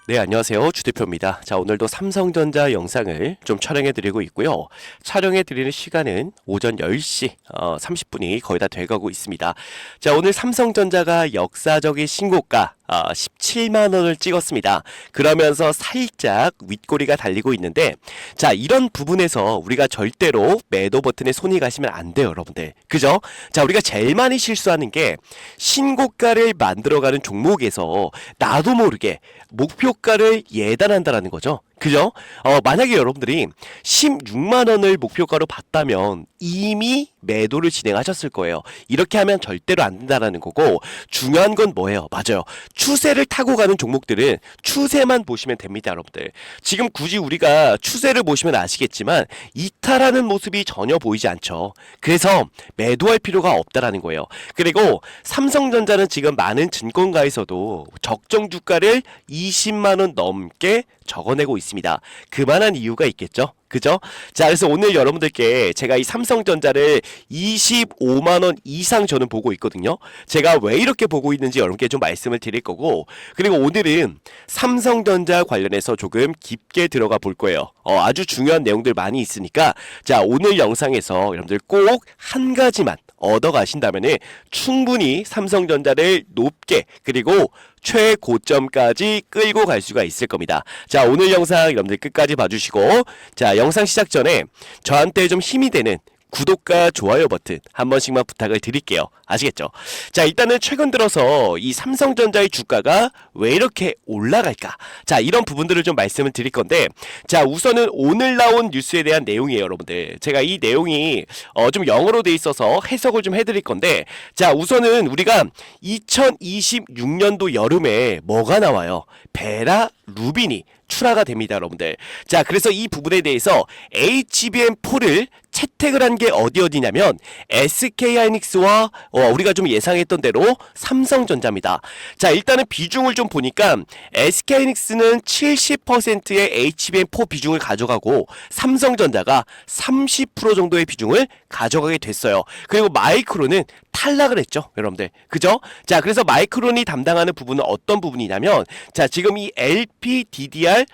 네, 안녕하세요. 주 대표입니다. 자, 오늘도 삼성전자 영상을 좀 촬영해 드리고 있고요. 촬영해 드리는 시간은 오전 10시 30분이 거의 다 돼가고 있습니다. 자, 오늘 삼성전자가 역사적인 신고가 17만 원을 찍었습니다. 그러면서 살짝 윗꼬리가 달리고 있는데, 자, 이런 부분에서 우리가 절대로 매도 버튼에 손이 가시면 안 돼요, 여러분들. 그죠? 자, 우리가 제일 많이 실수하는 게 신고가를 만들어가는 종목에서 나도 모르게 목표가를 예단한다라는 거죠. 그죠? 만약에 여러분들이 16만 원을 목표가로 봤다면 이미 매도를 진행하셨을 거예요. 이렇게 하면 절대로 안 된다라는 거고, 중요한 건 뭐예요? 맞아요. 추세를 타고 가는 종목들은 추세만 보시면 됩니다, 여러분들. 지금 굳이 우리가 추세를 보시면 아시겠지만 이탈하는 모습이 전혀 보이지 않죠. 그래서 매도할 필요가 없다라는 거예요. 그리고 삼성전자는 지금 많은 증권가에서도 적정 주가를 20만 원 넘게 적어내고 있습니다. 그만한 이유가 있겠죠? 그죠? 자, 그래서 오늘 여러분들께 제가 이 삼성전자를 25만원 이상 저는 보고 있거든요. 제가 왜 이렇게 보고 있는지 여러분께 좀 말씀을 드릴 거고, 그리고 오늘은 삼성전자 관련해서 조금 깊게 들어가 볼 거예요. 아주 중요한 내용들 많이 있으니까, 자, 오늘 영상에서 여러분들 꼭 한 가지만 얻어가신다면은 충분히 삼성전자를 높게, 그리고 최고점까지 끌고 갈 수가 있을 겁니다. 자, 오늘 영상 여러분들 끝까지 봐주시고, 자, 영상 시작 전에 저한테 좀 힘이 되는 구독과 좋아요 버튼 한 번씩만 부탁을 드릴게요. 아시겠죠? 자, 일단은 최근 들어서 이 삼성전자의 주가가 왜 이렇게 올라갈까? 자, 이런 부분들을 좀 말씀을 드릴 건데, 자, 우선은 오늘 나온 뉴스에 대한 내용이에요, 여러분들. 제가 이 내용이 좀 영어로 돼 있어서 해석을 좀 해드릴 건데, 자, 우선은 우리가 2026년도 여름에 뭐가 나와요? 베라 루빈이 출하가 됩니다, 여러분들. 자, 그래서 이 부분에 대해서 HBM4를 채택을 한 게 어디냐면 SK하이닉스와 우리가 좀 예상했던 대로 삼성전자입니다. 자, 일단은 비중을 좀 보니까 SK하이닉스는 70%의 HBM4 비중을 가져가고 삼성전자가 30% 정도의 비중을 가져가게 됐어요. 그리고 마이크론은 탈락을 했죠, 여러분들. 그죠? 자, 그래서 마이크론이 담당하는 부분은 어떤 부분이냐면, 자, 지금 이 LPDDR5X,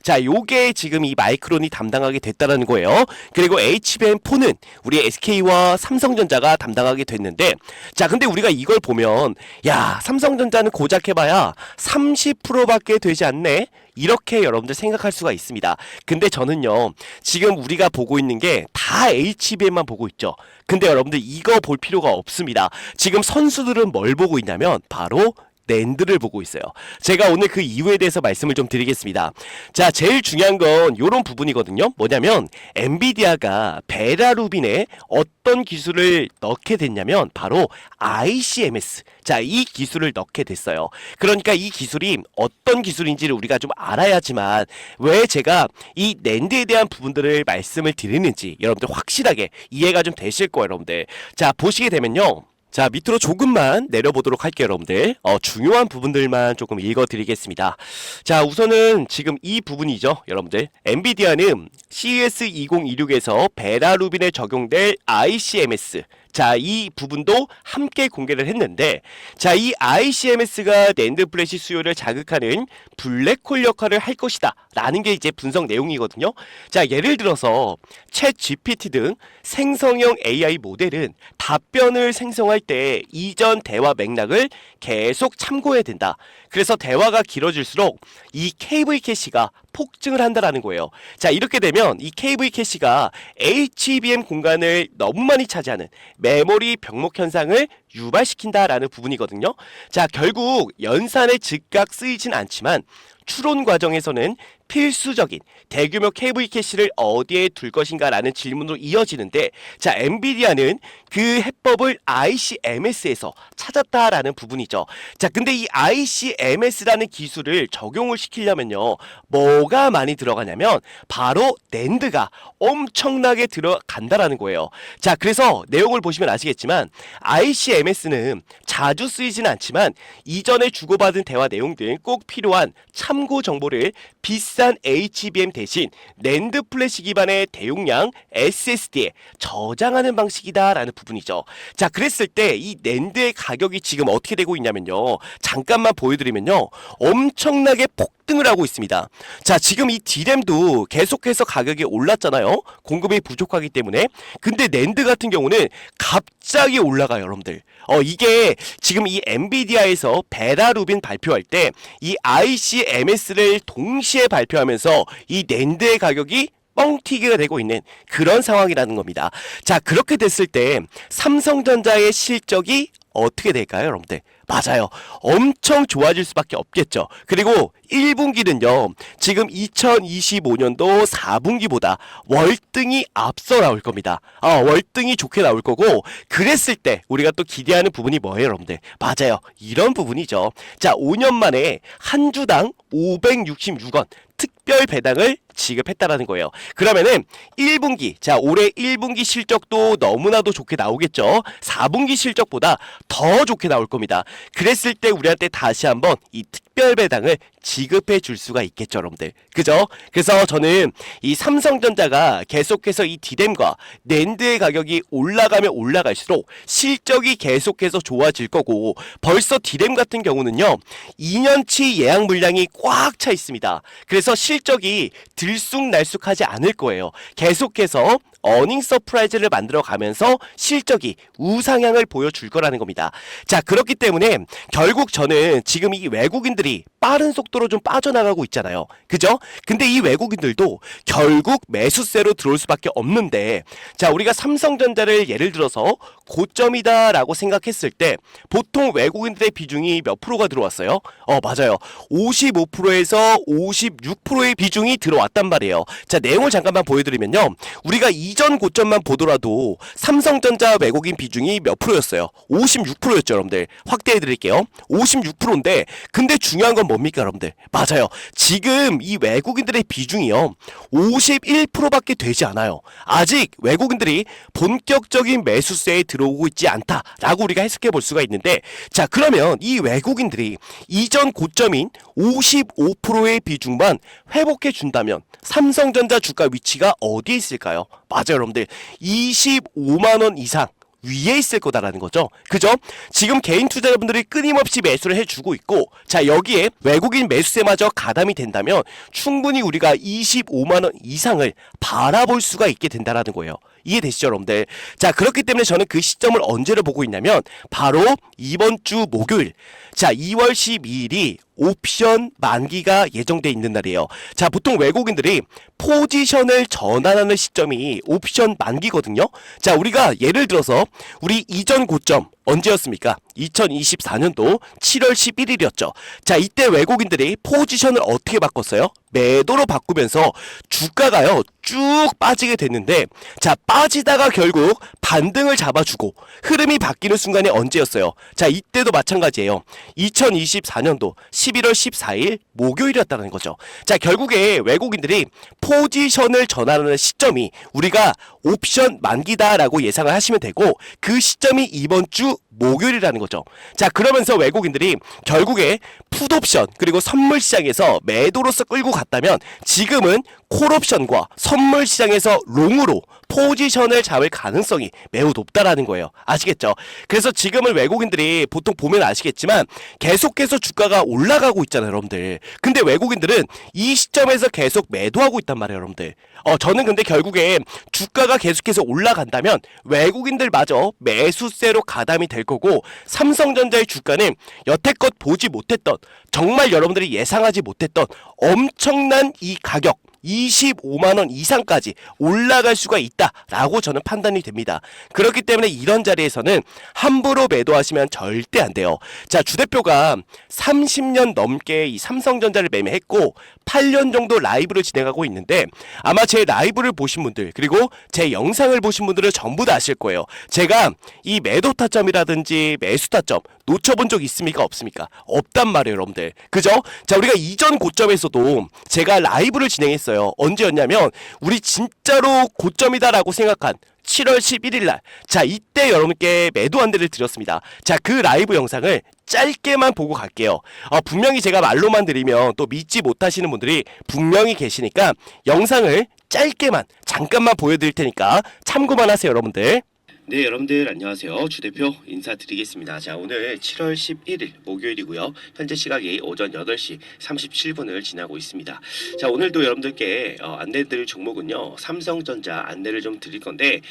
자, 요게 지금 이 마이크론이 담당하게 됐다라는 거예요. 그리고 HBM4는 우리 SK와 삼성전자가 담당하게 됐는데, 자, 근데 우리가 이걸 보면, 야, 삼성전자는 고작 해봐야 30%밖에 되지 않네? 이렇게 여러분들 생각할 수가 있습니다. 근데 저는요, 지금 우리가 보고 있는 게 다 HBM만 보고 있죠. 근데 여러분들 이거 볼 필요가 없습니다. 지금 선수들은 뭘 보고 있냐면 바로 낸드를 보고 있어요. 제가 오늘 그 이유에 대해서 말씀을 좀 드리겠습니다. 자, 제일 중요한 건 요런 부분이거든요. 뭐냐면 엔비디아가 베라루빈에 어떤 기술을 넣게 됐냐면 바로 ICMS. 자, 이 기술을 넣게 됐어요. 그러니까 이 기술이 어떤 기술인지를 우리가 좀 알아야지만 왜 제가 이 낸드에 대한 부분들을 말씀을 드리는지 여러분들 확실하게 이해가 좀 되실 거예요, 여러분들. 자, 보시게 되면요. 자, 밑으로 조금만 내려보도록 할게요, 여러분들. 중요한 부분들만 조금 읽어드리겠습니다. 자, 우선은 지금 이 부분이죠, 여러분들. 엔비디아는 CES 2026에서 베라루빈에 적용될 ICMS, 자, 이 부분도 함께 공개를 했는데, 자, 이 ICMS가 낸드 플래시 수요를 자극하는 블랙홀 역할을 할 것이다 라는 게 이제 분석 내용이거든요. 자, 예를 들어서 챗 GPT 등 생성형 AI 모델은 답변을 생성할 때 이전 대화 맥락을 계속 참고해야 된다. 그래서 대화가 길어질수록 이 KV 캐시가 폭증을 한다라는 거예요. 자, 이렇게 되면 이 KV 캐시가 HBM 공간을 너무 많이 차지하는 메모리 병목 현상을 유발시킨다라는 부분이거든요. 자, 결국 연산에 즉각 쓰이진 않지만 추론 과정에서는 필수적인 대규모 KV 캐시를 어디에 둘 것인가라는 질문으로 이어지는데, 자, 엔비디아는 그 해법을 ICMS에서 찾았다라는 부분이죠. 자, 근데 이 ICMS라는 기술을 적용을 시키려면요, 뭐가 많이 들어가냐면 바로 낸드가 엄청나게 들어간다라는 거예요. 자, 그래서 내용을 보시면 아시겠지만 ICMS는 자주 쓰이진 않지만 이전에 주고받은 대화 내용 등 꼭 필요한 참고 정보를 비싼 HBM 대신 낸드 플래시 기반의 대용량 SSD에 저장하는 방식이다라는 부분이죠. 자, 그랬을 때 이 낸드의 가격이 지금 어떻게 되고 있냐면요. 잠깐만 보여드리면요. 엄청나게 폭등을 하고 있습니다. 자, 지금 이 D램도 계속해서 가격이 올랐잖아요. 공급이 부족하기 때문에. 근데 낸드 같은 경우는 갑자기 올라가요, 여러분들. 이게 지금 이 엔비디아에서 베라루빈 발표할 때 이 ICMS를 동시에 발표하면서 이 낸드의 가격이 뻥튀기가 되고 있는 그런 상황이라는 겁니다. 자, 그렇게 됐을 때 삼성전자의 실적이 어떻게 될까요, 여러분들? 맞아요. 엄청 좋아질 수밖에 없겠죠. 그리고 1분기는요. 지금 2025년도 4분기보다 월등히 앞서 나올 겁니다. 월등히 좋게 나올 거고, 그랬을 때 우리가 또 기대하는 부분이 뭐예요, 여러분들? 맞아요. 이런 부분이죠. 자, 5년 만에 한 주당 566원 특별 배당을 지급했다라는 거예요. 그러면은 1분기, 자, 올해 1분기 실적도 너무나도 좋게 나오겠죠. 4분기 실적보다 더 좋게 나올 겁니다. 그랬을 때 우리한테 다시 한번 이 특별 배당을 지급해 줄 수가 있겠죠, 여러분들. 그죠? 그래서 저는 이 삼성전자가 계속해서 이 D램과 낸드의 가격이 올라가면 올라갈수록 실적이 계속해서 좋아질 거고, 벌써 D램 같은 경우는요 2년치 예약 물량이 꽉 차 있습니다. 그래서 실적이 들쑥날쑥하지 않을 거예요. 계속해서 어닝 서프라이즈를 만들어 가면서 실적이 우상향을 보여줄 거라는 겁니다. 자, 그렇기 때문에 결국 저는 지금 이 외국인들이 빠른 속도로 좀 빠져나가고 있잖아요. 그죠? 근데 이 외국인들도 결국 매수세로 들어올 수밖에 없는데, 자, 우리가 삼성전자를 예를 들어서 고점이다 라고 생각했을 때 보통 외국인들의 비중이 몇 프로가 들어왔어요? 맞아요. 55%에서 56%의 비중이 들어왔단 말이에요. 자, 내용을 잠깐만 보여드리면요. 우리가 이전 고점만 보더라도 삼성전자 외국인 비중이 몇 프로였어요? 56%였죠, 여러분들. 확대해드릴게요. 56%인데, 근데 중요한 건 뭡니까, 여러분들? 맞아요. 지금 이 외국인들의 비중이요 51%밖에 되지 않아요. 아직 외국인들이 본격적인 매수세에 들어오고 있지 않다라고 우리가 해석해 볼 수가 있는데, 자, 그러면 이 외국인들이 이전 고점인 55%의 비중만 회복해 준다면 삼성전자 주가 위치가 어디에 있을까요? 맞아요, 여러분들. 25만원 이상 위에 있을 거다라는 거죠. 그죠? 지금 개인 투자자분들이 끊임없이 매수를 해주고 있고, 자, 여기에 외국인 매수세마저 가담이 된다면 충분히 우리가 25만원 이상을 바라볼 수가 있게 된다라는 거예요. 이해되시죠, 여러분들? 자, 그렇기 때문에 저는 그 시점을 언제로 보고 있냐면 바로 이번 주 목요일, 자, 2월 12일이 옵션 만기가 예정돼 있는 날이에요. 자, 보통 외국인들이 포지션을 전환하는 시점이 옵션 만기거든요. 자, 우리가 예를 들어서 우리 이전 고점 언제였습니까? 2024년도 7월 11일이었죠. 자, 이때 외국인들이 포지션을 어떻게 바꿨어요? 매도로 바꾸면서 주가가요 쭉 빠지게 됐는데, 자, 빠지다가 결국 반등을 잡아주고 흐름이 바뀌는 순간이 언제였어요? 자, 이때도 마찬가지예요. 2024년도 11월 14일 목요일이었다는 거죠. 자, 결국에 외국인들이 포지션을 전환하는 시점이 우리가 옵션 만기다라고 예상을 하시면 되고, 그 시점이 이번 주 목요일이라는 거죠. 자, 그러면서 외국인들이 결국에 풋옵션 그리고 선물 시장에서 매도로서 끌고 갔다면 지금은 콜옵션과 선물 시장에서 롱으로 포지션을 잡을 가능성이 매우 높다라는 거예요. 아시겠죠? 그래서 지금은 외국인들이 보통 보면 아시겠지만 계속해서 주가가 올라가고 있잖아요, 여러분들. 근데 외국인들은 이 시점에서 계속 매도하고 있단 말이에요, 여러분들. 저는 근데 결국에 주가가 계속해서 올라간다면 외국인들마저 매수세로 가담이 될 거고, 삼성전자의 주가는 여태껏 보지 못했던, 정말 여러분들이 예상하지 못했던 엄청난 이 가격 25만원 이상까지 올라갈 수가 있다라고 저는 판단이 됩니다. 그렇기 때문에 이런 자리에서는 함부로 매도하시면 절대 안 돼요. 자, 주 대표가 30년 넘게 이 삼성전자를 매매했고 8년 정도 라이브를 진행하고 있는데, 아마 제 라이브를 보신 분들 그리고 제 영상을 보신 분들은 전부 다 아실 거예요. 제가 이 매도 타점이라든지 매수 타점 놓쳐본 적 있습니까? 없습니까? 없단 말이에요, 여러분들. 그죠? 자, 우리가 이전 고점에서도 제가 라이브를 진행했어요. 언제였냐면 우리 진짜로 고점이다라고 생각한 7월 11일 날, 자 이때 여러분께 매도 안대를 드렸습니다. 자 그 라이브 영상을 짧게만 보고 갈게요. 분명히 제가 말로만 드리면 또 믿지 못하시는 분들이 분명히 계시니까 영상을 짧게만 잠깐만 보여드릴 테니까 참고만 하세요, 여러분들. 네, 여러분들 안녕하세요. 주 대표 인사드리겠습니다. 자, 오늘 7월 11일 목요일이고요. 현재 시각이 오전 8시 37분을 지나고 있습니다. 자, 오늘도 여러분들께 안내드릴 종목은요. 삼성전자 안내를 좀 드릴 건데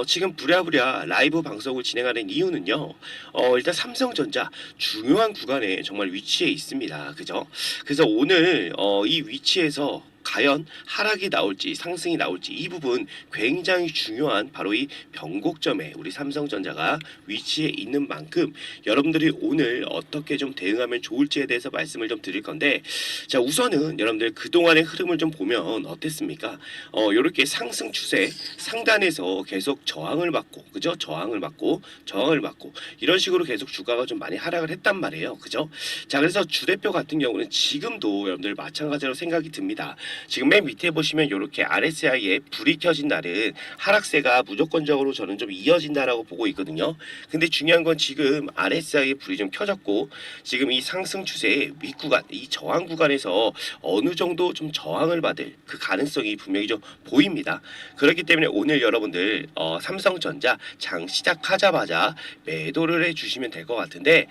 지금 부랴부랴 라이브 방송을 진행하는 이유는요. 일단 삼성전자 중요한 구간에 정말 위치해 있습니다. 그죠? 그래서 오늘 이 위치에서 과연 하락이 나올지 상승이 나올지 이 부분 굉장히 중요한 바로 이 변곡점에 우리 삼성전자가 위치해 있는 만큼 여러분들이 오늘 어떻게 좀 대응하면 좋을지에 대해서 말씀을 좀 드릴 건데, 자 우선은 여러분들 그동안의 흐름을 좀 보면 어땠습니까? 이렇게 상승 추세 상단에서 계속 저항을 받고, 그죠? 저항을 받고 이런 식으로 계속 주가가 좀 많이 하락을 했단 말이에요. 그죠? 자 그래서 주 대표 같은 경우는 지금도 여러분들 마찬가지로 생각이 듭니다. 지금 맨 밑에 보시면 이렇게 RSI에 불이 켜진 날은 하락세가 무조건적으로 저는 좀 이어진다라고 보고 있거든요. 근데 중요한 건 지금 RSI에 불이 좀 켜졌고 지금 이 상승 추세의 윗구간, 이 저항 구간에서 어느 정도 좀 저항을 받을 그 가능성이 분명히 좀 보입니다. 그렇기 때문에 오늘 여러분들 삼성전자 장 시작하자마자 매도를 해주시면 될 것 같은데,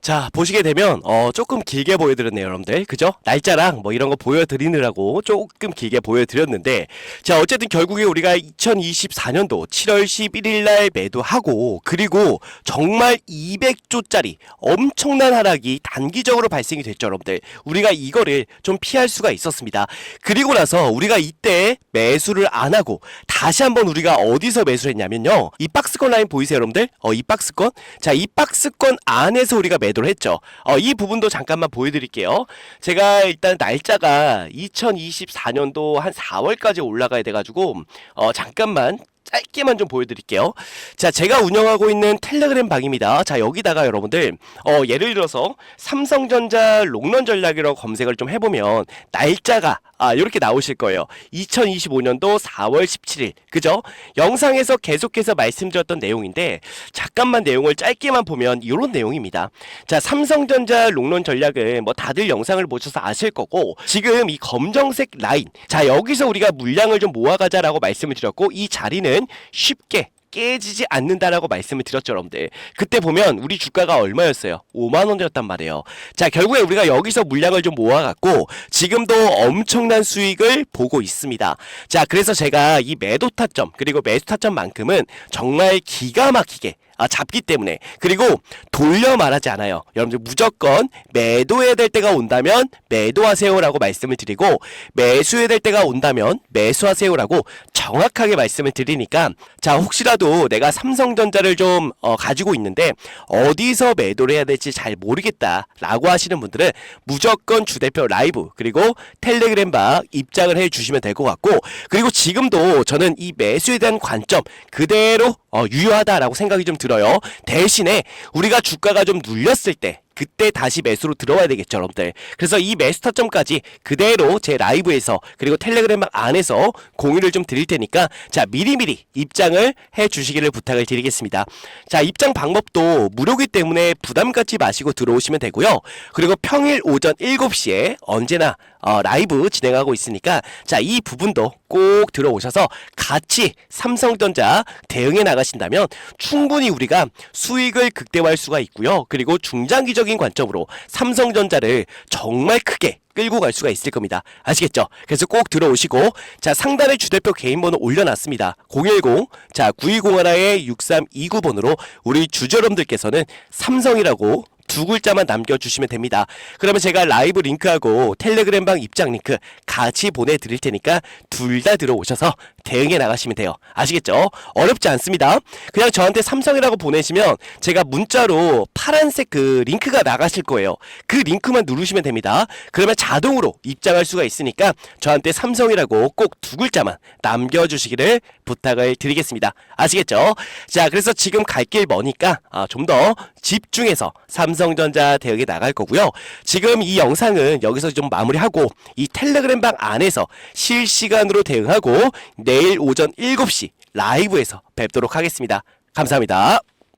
자 보시게 되면 조금 길게 보여드렸네요, 여러분들. 그죠? 날짜랑 뭐 이런 거 보여드리느라고 조금 길게 보여드렸는데, 자 어쨌든 결국에 우리가 2024년도 7월 11일 날 매도하고, 그리고 정말 200조짜리 엄청난 하락이 단기적으로 발생이 됐죠, 여러분들. 우리가 이거를 좀 피할 수가 있었습니다. 그리고 나서 우리가 이때 매수를 안 하고 다시 한번 우리가 어디서 매수를 했냐면요, 이 박스권 라인 보이세요, 여러분들? 이 박스권, 자 이 박스권 안에서 우리가 매도를 했죠. 이 부분도 잠깐만 보여드릴게요. 제가 일단 날짜가 2024년도 한 4월까지 올라가야 돼가지고 잠깐만 짧게만 좀 보여드릴게요. 자 제가 운영하고 있는 텔레그램 방입니다. 자 여기다가 여러분들 예를 들어서 삼성전자 롱런 전략이라고 검색을 좀 해보면 날짜가 이렇게 나오실 거예요. 2025년도 4월 17일. 그죠? 영상에서 계속해서 말씀드렸던 내용인데 잠깐만 내용을 짧게만 보면 이런 내용입니다. 자 삼성전자 롱런 전략은 뭐 다들 영상을 보셔서 아실 거고, 지금 이 검정색 라인, 자 여기서 우리가 물량을 좀 모아가자라고 말씀을 드렸고, 이 자리는 쉽게 깨지지 않는다라고 말씀을 드렸죠, 여러분들. 그때 보면 우리 주가가 얼마였어요? 5만원이었단 말이에요. 자 결국에 우리가 여기서 물량을 좀 모아갖고 지금도 엄청난 수익을 보고 있습니다. 자 그래서 제가 이 매도 타점 그리고 매수 타점만큼은 정말 기가 막히게 잡기 때문에, 그리고 돌려 말하지 않아요. 여러분들 무조건 매도해야 될 때가 온다면 매도하세요라고 말씀을 드리고, 매수해야 될 때가 온다면 매수하세요라고 정확하게 말씀을 드리니까, 자 혹시라도 내가 삼성전자를 좀 가지고 있는데 어디서 매도를 해야 될지 잘 모르겠다라고 하시는 분들은 무조건 주대표 라이브 그리고 텔레그램 방 입장을 해주시면 될 것 같고, 그리고 지금도 저는 이 매수에 대한 관점 그대로 유효하다라고 생각이 좀 들어요. 대신에 우리가 주가가 좀 눌렸을 때 그때 다시 매수로 들어와야 되겠죠, 여러분들. 그래서 이 매수 타점까지 그대로 제 라이브에서 그리고 텔레그램 안에서 공유를 좀 드릴 테니까, 자 미리미리 입장을 해 주시기를 부탁을 드리겠습니다. 자 입장 방법도 무료이기 때문에 부담 갖지 마시고 들어오시면 되고요. 그리고 평일 오전 7시에 언제나 라이브 진행하고 있으니까 자 이 부분도 꼭 들어오셔서 같이 삼성전자 대응해 나가신다면 충분히 우리가 수익을 극대화할 수가 있고요. 그리고 중장기적인 관점으로 삼성전자를 정말 크게 끌고 갈 수가 있을 겁니다. 아시겠죠? 그래서 꼭 들어오시고, 자 상단에 주대표 개인 번호 올려놨습니다. 010 자 9201-6329번으로 우리 주저럼들께서는 삼성이라고 두 글자만 남겨주시면 됩니다. 그러면 제가 라이브 링크하고 텔레그램방 입장 링크 같이 보내드릴 테니까 둘 다 들어오셔서 대응해 나가시면 돼요. 아시겠죠? 어렵지 않습니다. 그냥 저한테 삼성이라고 보내시면 제가 문자로 파란색 그 링크가 나가실 거예요. 그 링크만 누르시면 됩니다. 그러면 자동으로 입장할 수가 있으니까 저한테 삼성이라고 꼭 두 글자만 남겨주시기를 부탁을 드리겠습니다. 아시겠죠? 자 그래서 지금 갈 길 머니까 좀 더 집중해서 삼성전자 대응에 나갈 거고요. 지금 이 영상은 여기서 좀 마무리하고 이 텔레그램방 안에서 실시간으로 대응하고 내일 오전 7시 라이브에서 뵙도록 하겠습니다. 감사합니다.